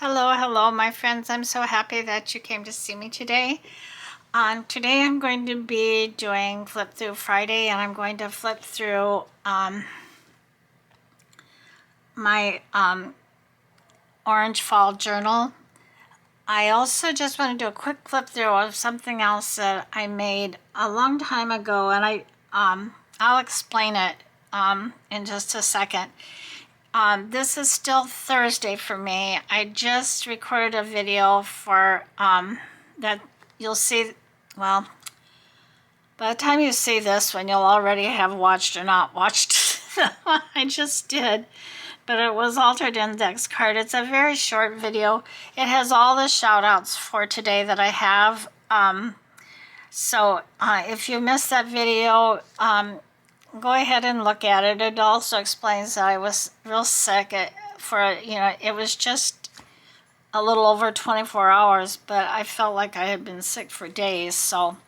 Hello, my friends. I'm so happy that you came to see me today. Today I'm going to be doing Flip Through Friday, and I'm going to flip through my Orange Fall Journal. I also just want to do a quick flip through of something else that I made a long time ago, and I'll explain it in just a second. This is still Thursday for me. I just recorded a video for that you'll see. Well, by the time you see this one, you'll already have watched or not watched the one I just did. But it was Altered Index Card. It's a very short video. It has all the shout outs for today that I have. So if you missed that video, go ahead and look at it. It also explains that I was real sick it was just a little over 24 hours, but I felt like I had been sick for days. So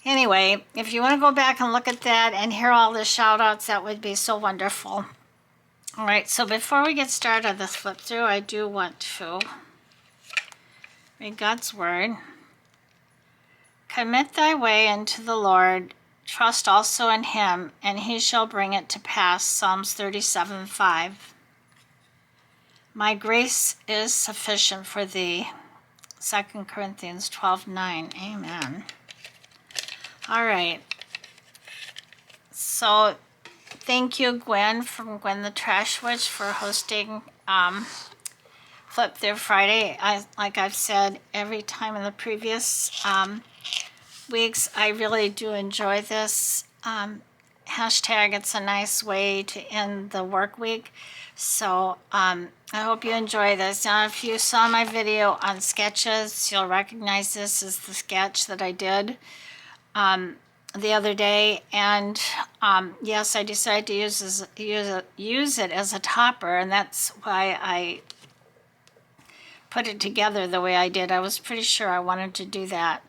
anyway, if you want to go back and look at that and hear all the shout outs, that would be so wonderful. All right, so before we get started on this flip through, I do want to read God's word. Commit thy way unto the Lord, trust also in him, and he shall bring it to pass. Psalms 37:5. My grace is sufficient for thee. 2 Corinthians 12:9. Amen. All right. So thank you, Gwen, from Gwen the Trash Witch, for hosting Flip Through Friday. Like I've said every time in the previous weeks, I really do enjoy this hashtag. It's a nice way to end the work week. So I hope you enjoy this. Now, if you saw my video on sketches, you'll recognize this as the sketch that I did the other day. And yes, I decided to use it as a topper, and that's why I put it together the way I did. I was pretty sure I wanted to do that.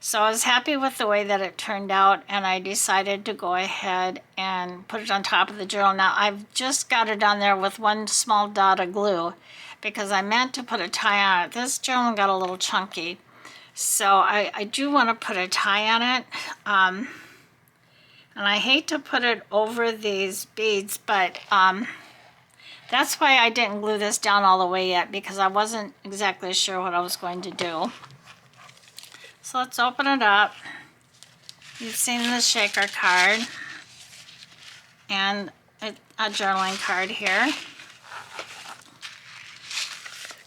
So I was happy with the way that it turned out, and I decided to go ahead and put it on top of the journal. Now, I've just got it on there with one small dot of glue because I meant to put a tie on it. This journal got a little chunky, so I do want to put a tie on it. And I hate to put it over these beads, but that's why I didn't glue this down all the way yet, because I wasn't exactly sure what I was going to do. So let's open it up. You've seen the shaker card and a journaling card here.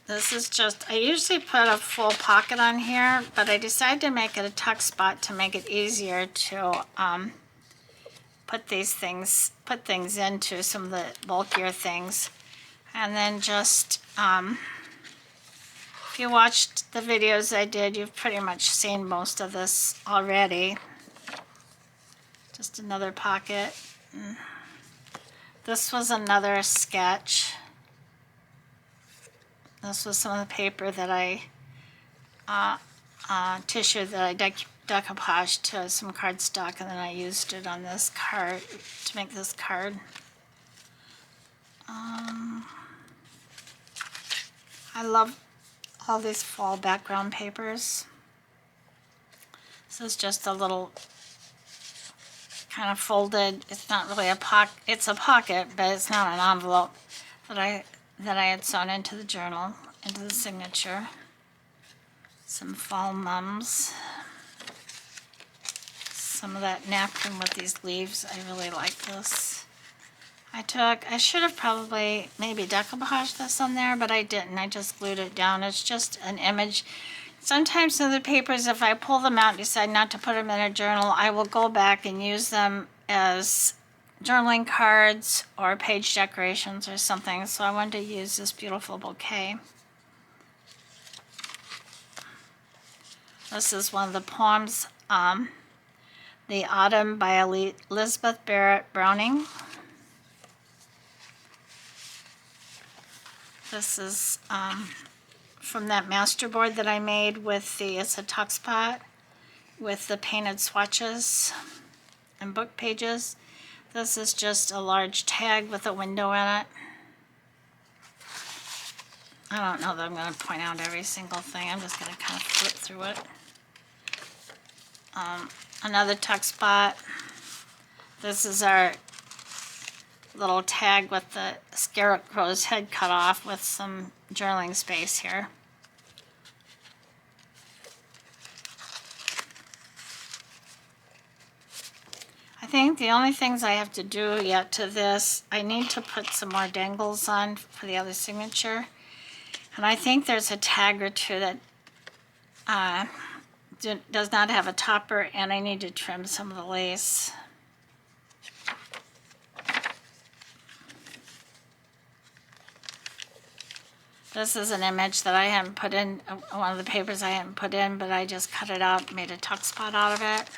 This is just, I usually put a full pocket on here, but I decided to make it a tuck spot to make it easier to put things into, some of the bulkier things. And then just if you watched the videos I did, you've pretty much seen most of this already. Just another pocket. This was another sketch. This was some of the paper that tissue that I decoupaged to some cardstock, and then I used it on this card to make this card. I love all these fall background papers. This is just a little kind of folded, it's not really a pocket, it's a pocket, but it's not an envelope that I had sewn into the journal, into the signature. Some fall mums. Some of that napkin with these leaves, I really like this. I should have probably maybe decoupaged this on there, but I didn't. I just glued it down. It's just an image. Sometimes some of the papers, if I pull them out and decide not to put them in a journal, I will go back and use them as journaling cards or page decorations or something. So I wanted to use this beautiful bouquet. This is one of the poems, The Autumn by Elizabeth Barrett Browning. This is from that masterboard that I made with it's a tuck spot with the painted swatches and book pages. This is just a large tag with a window in it. I don't know that I'm going to point out every single thing. I'm just going to kind of flip through it. Another tuck spot. This is our little tag with the scarecrow's head cut off with some journaling space here. I think the only things I have to do yet to this, I need to put some more dangles on for the other signature. And I think there's a tag or two that does not have a topper, and I need to trim some of the lace. This is an image that I haven't put in, one of the papers I haven't put in, but I just cut it out, made a tuck spot out of it.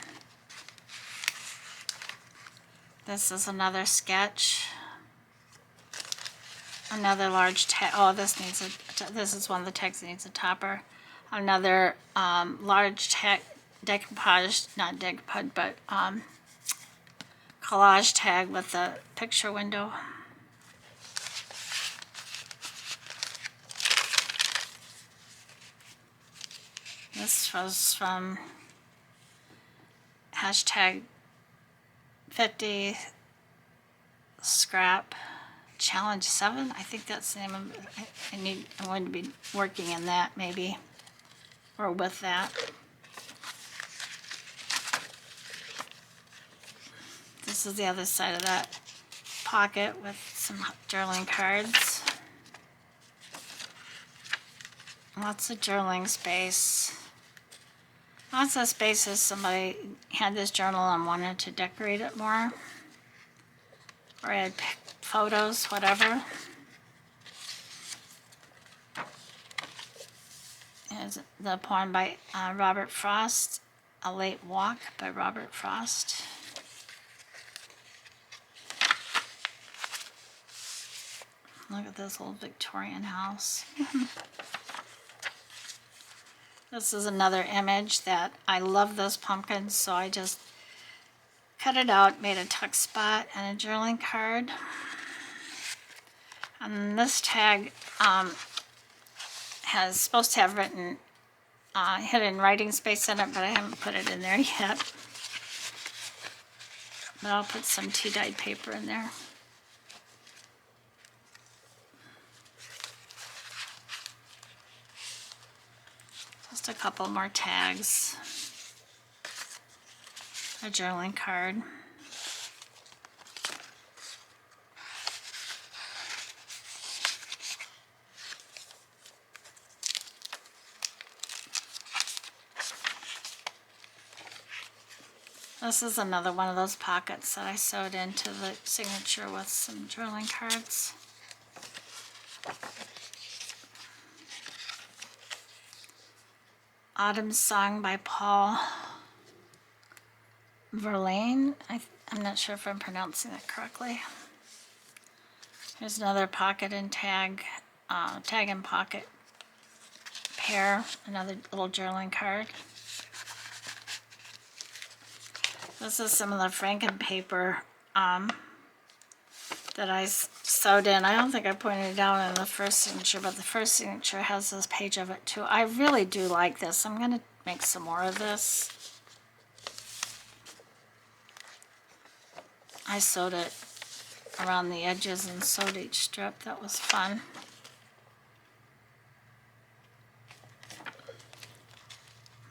This is another sketch. Another large tag. Oh, this is one of the tags that needs a topper. Another large tag, decoupage, not decoupage, but collage tag with the picture window. This was from hashtag 50 scrap challenge 7. I think that's the name of it. I'm going to be working in that maybe, or with that. This is the other side of that pocket with some journaling cards. Lots of journaling space. Lots of spaces. Somebody had this journal and wanted to decorate it more. Or add photos, whatever. Here's the poem by Robert Frost, A Late Walk by Robert Frost. Look at this old Victorian house. This is another image that I love those pumpkins, so I just cut it out, made a tuck spot and a journaling card. And this tag has supposed to have written hidden writing space in it, but I haven't put it in there yet. But I'll put some tea-dyed paper in there. Just a couple more tags. A journaling card. This is another one of those pockets that I sewed into the signature with some journaling cards. Autumn's Song by Paul Verlaine. I'm not sure if I'm pronouncing that correctly. Here's another pocket and tag and pocket pair, another little journaling card. This is some of the Franken paper that I sewed in. I don't think I pointed it out in the first signature, but the first signature has this page of it too. I really do like this. I'm going to make some more of this. I sewed it around the edges and sewed each strip. That was fun.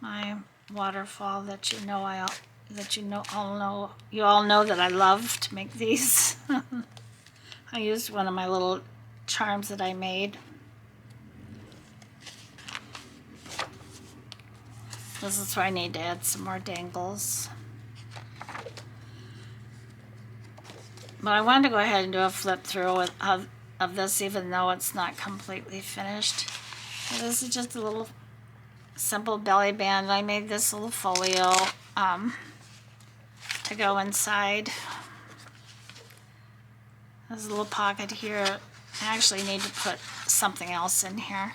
My waterfall that you all know that I love to make these. I used one of my little charms that I made. This is where I need to add some more dangles. But I wanted to go ahead and do a flip through of this, even though it's not completely finished. So this is just a little simple belly band. I made this little folio to go inside. There's a little pocket here. I actually need to put something else in here.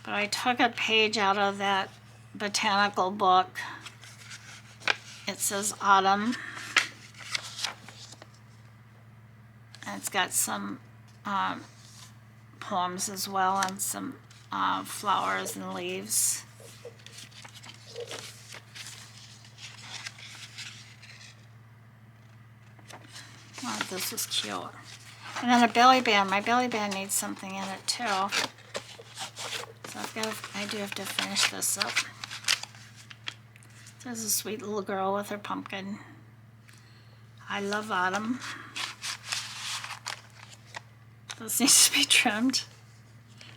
But I took a page out of that botanical book. It says Autumn. And it's got some poems as well, and some flowers and leaves. Oh, this is cute. And then a belly band. My belly band needs something in it too. So I do have to finish this up. There's a sweet little girl with her pumpkin. I love autumn. This needs to be trimmed.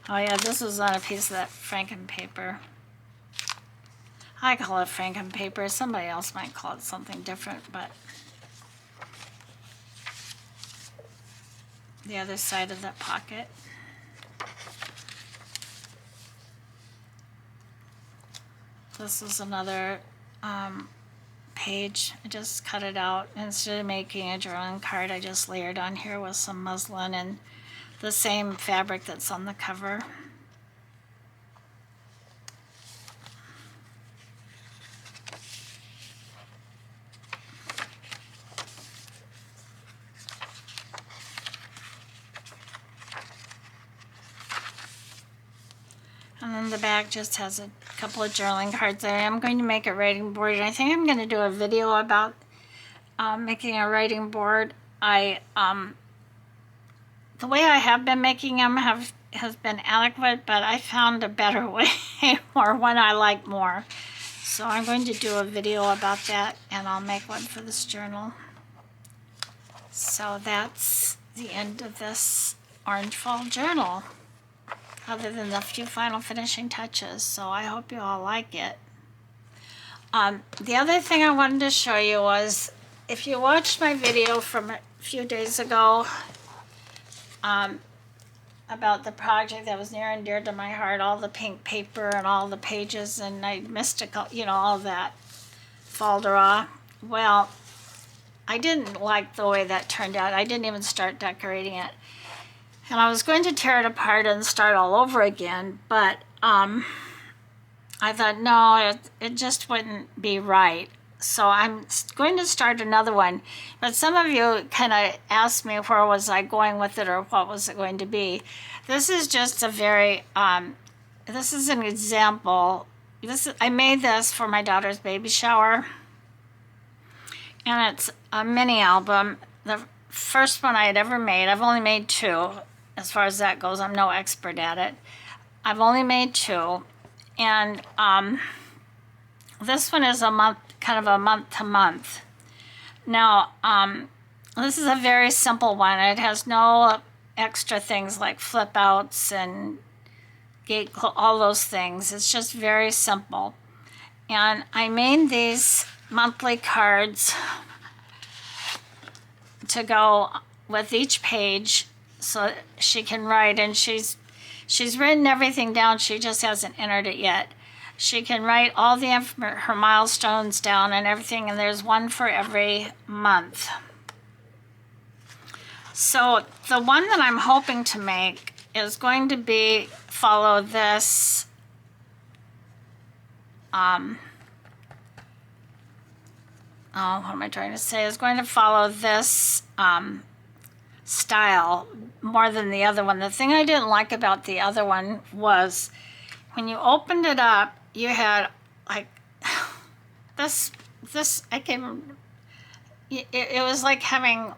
Oh yeah, this was on a piece of that Franken paper. I call it Franken paper. Somebody else might call it something different, but the other side of that pocket. This is another page. I just cut it out. Instead of making a journaling card, I just layered on here with some muslin and the same fabric that's on the cover. And then the back just has a couple of journaling cards there. I'm going to make a writing board, and I think I'm going to do a video about making a writing board. The way I have been making them has been adequate, but I found a better way, or one I like more. So I'm going to do a video about that, and I'll make one for this journal. So that's the end of this Orange Fall journal, other than the few final finishing touches. So I hope you all like it. The other thing I wanted to show you was, if you watched my video from a few days ago about the project that was near and dear to my heart, all the pink paper and all the pages, and I missed all that folderol. Well, I didn't like the way that turned out. I didn't even start decorating it. And I was going to tear it apart and start all over again, but I thought, no, it just wouldn't be right. So I'm going to start another one. But some of you kind of asked me where was I going with it, or what was it going to be. This is just a very, this is an example. I made this for my daughter's baby shower. And it's a mini album. The first one I had ever made, I've only made two. As far as that goes, I'm no expert at it. I've only made two. And this one is a month, kind of a month to month. Now, this is a very simple one. It has no extra things like flip outs and all those things. It's just very simple. And I made these monthly cards to go with each page so she can write, and she's written everything down, she just hasn't entered it yet. She can write all her milestones down and everything, and there's one for every month. So the one that I'm hoping to make is going to follow this what am I trying to say? Is going to follow this style more than the other one. The thing I didn't like about the other one was when you opened it up, you had like this I can, it was like having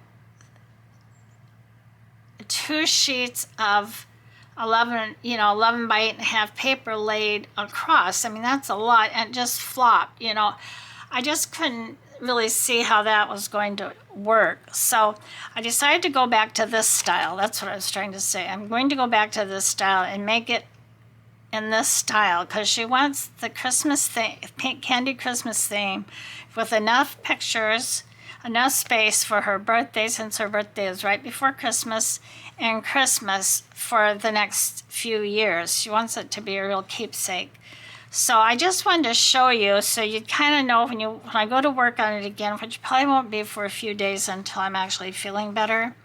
two sheets of 11 by 8.5 paper laid across. I mean, that's a lot, and it just flopped, I just couldn't really see how that was going to work. So I decided to go back to this style. That's what I was trying to say. I'm going to go back to this style and make it in this style, because she wants the Christmas theme, pink candy Christmas theme, with enough pictures, enough space for her birthday, since her birthday is right before Christmas, and Christmas for the next few years. She wants it to be a real keepsake. So I just wanted to show you so you kind of know when I go to work on it again, which probably won't be for a few days until I'm actually feeling better,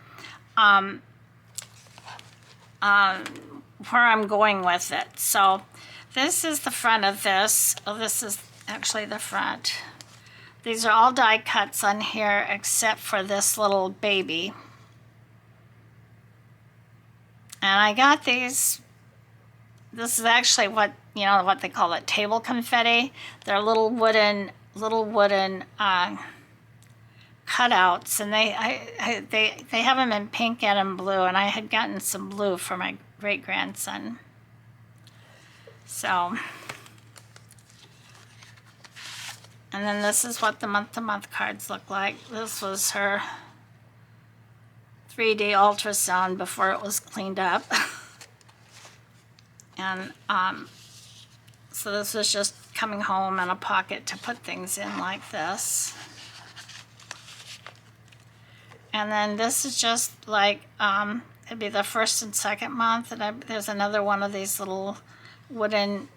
where I'm going with it. So this is the front of this. Oh, this is actually the front. These are all die cuts on here except for this little baby. And I got these. This is actually what they call it, table confetti. They're little wooden cutouts, and they have them in pink and in blue. And I had gotten some blue for my great grandson. So, and then this is what the month-to-month cards look like. This was her 3D ultrasound before it was cleaned up. And so this was just coming home in a pocket to put things in like this. And then this is just like, it'd be the first and second month. And there's another one of these little wooden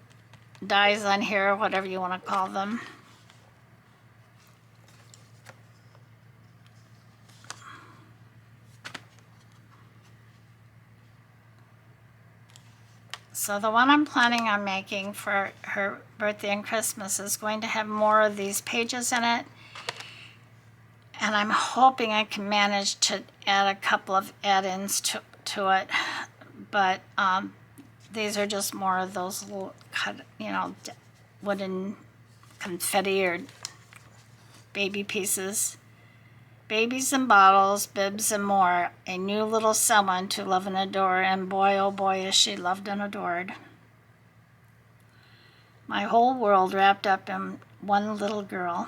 dies on here, whatever you want to call them. So the one I'm planning on making for her birthday and Christmas is going to have more of these pages in it. And I'm hoping I can manage to add a couple of add-ins to it. But these are just more of those little wooden confetti or baby pieces. Babies and bottles, bibs and more, a new little someone to love and adore, and boy, oh boy, is she loved and adored. My whole world wrapped up in one little girl.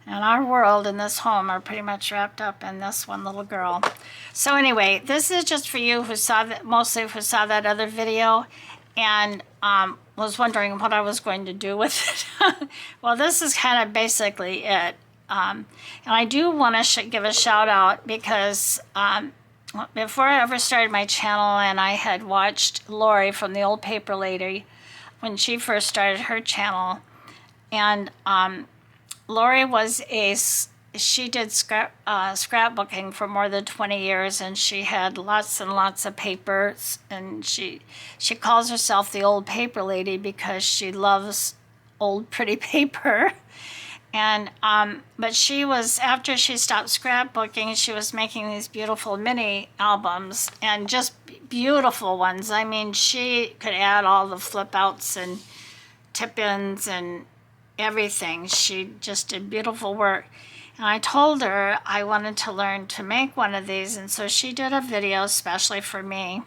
And our world and this home are pretty much wrapped up in this one little girl. So anyway, this is just for you who saw that, mostly who saw that other video, and was wondering what I was going to do with it. Well, this is kind of basically it. And I do want to give a shout out because before I ever started my channel, and I had watched Lori from the Old Paper Lady when she first started her channel, and Lori she did scrapbooking for more than 20 years, and she had lots and lots of papers, and she calls herself the Old Paper Lady because she loves old pretty paper. And but she was, after she stopped scrapbooking, she was making these beautiful mini albums, and just beautiful ones. I mean, she could add all the flip outs and tip-ins and everything. She just did beautiful work. And I told her I wanted to learn to make one of these, and so she did a video especially for me.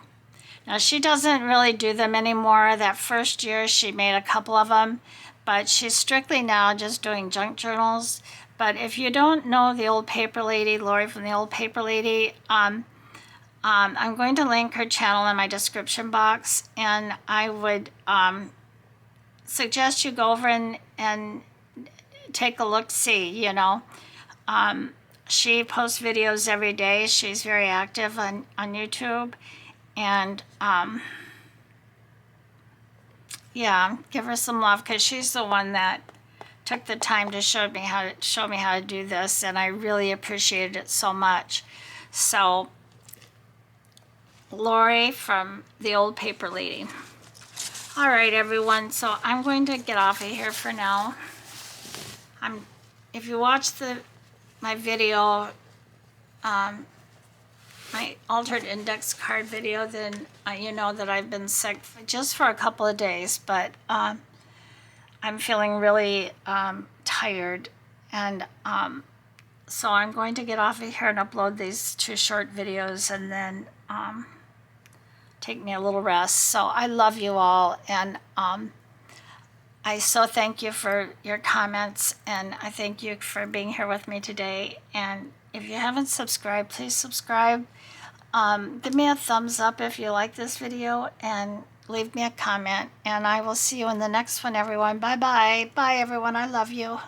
Now, she doesn't really do them anymore. That first year she made a couple of them, but she's strictly now just doing junk journals. But if you don't know the Old Paper Lady, Lori from the Old Paper Lady, I'm going to link her channel in my description box, and I would suggest you go over and take a look-see, She posts videos every day. She's very active on YouTube. And yeah, give her some love, because she's the one that took the time to show me how to do this, and I really appreciated it so much. So, Lori from the Old Paper Lady. All right, everyone. So I'm going to get off of here for now. If you watched my video, my altered index card video, then you know that I've been sick just for a couple of days, but I'm feeling really tired, and so I'm going to get off of here and upload these 2 short videos, and then take me a little rest. So I love you all, and I so thank you for your comments, and I thank you for being here with me today. And if you haven't subscribed, please subscribe. Give me a thumbs up if you like this video, and leave me a comment. And I will see you in the next one, everyone. Bye-bye. Bye, everyone. I love you.